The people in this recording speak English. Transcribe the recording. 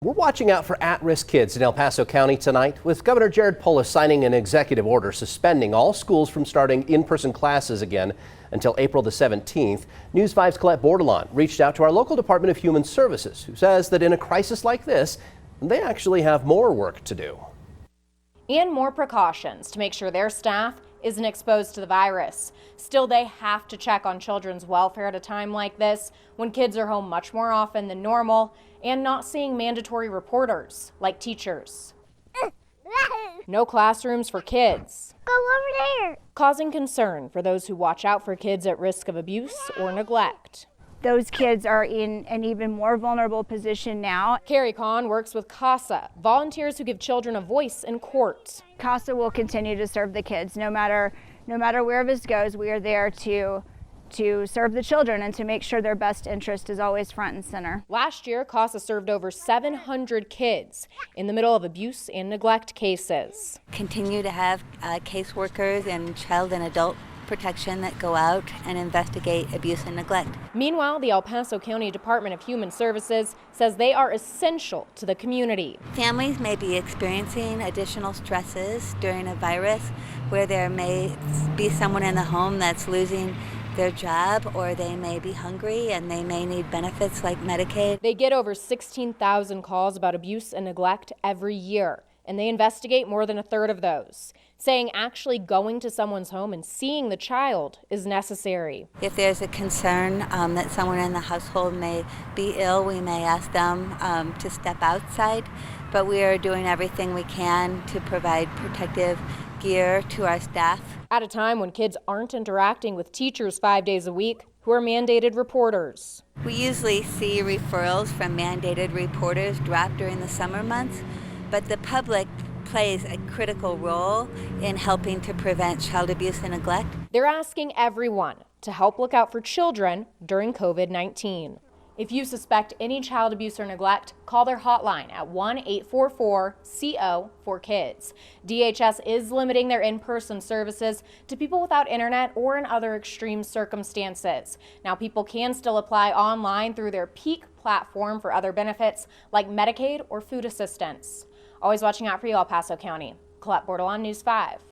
We're watching out for at-risk kids in El Paso County tonight, with Governor Jared Polis signing an executive order suspending all schools from starting in-person classes again until April the 17th. News 5's COLETTE Bordelon reached out to our local Department of Human Services, who says that in a crisis like this, they actually have more work to do. And more precautions to make sure their staff isn't exposed to the virus. Still, they have to check on children's welfare at a time like this, when kids are home much more often than normal and not seeing mandatory reporters like teachers. No classrooms for kids. Go over there. Causing concern for those who watch out for kids at risk of abuse or neglect. Those kids are in an even more vulnerable position now. KAHN works with CASA, volunteers who give children a voice in court. CASA will continue to serve the kids no matter where this goes. We are there to serve the children and to make sure their best interest is always front and center. Last year, CASA served over 700 kids in the middle of abuse and neglect cases. Continue to have caseworkers and child and adult protection that go out and investigate abuse and neglect. Meanwhile, the El Paso County Department of Human Services says they are essential to the community. Families may be experiencing additional stresses during a virus, where there may be someone in the home that's losing their job, or they may be hungry and they may need benefits like Medicaid. They get over 16,000 calls about abuse and neglect every year, and they investigate more than a third of those, saying actually going to someone's home and seeing the child is necessary. If there's a concern that someone in the household may be ill, we may ask them to step outside, but we are doing everything we can to provide protective gear to our staff. At a time when kids aren't interacting with teachers 5 days a week, who are mandated reporters. We usually see referrals from mandated reporters drop during the summer months, but the public plays a critical role in helping to prevent child abuse and neglect. They're asking everyone to help look out for children during COVID-19. If you suspect any child abuse or neglect, call their hotline at 1-844-CO-4KIDS. DHS is limiting their in-person services to people without internet or in other extreme circumstances. Now, people can still apply online through their PEAK platform for other benefits like Medicaid or food assistance. Always watching out for you, El Paso County. COLETTE Bordelon, News 5.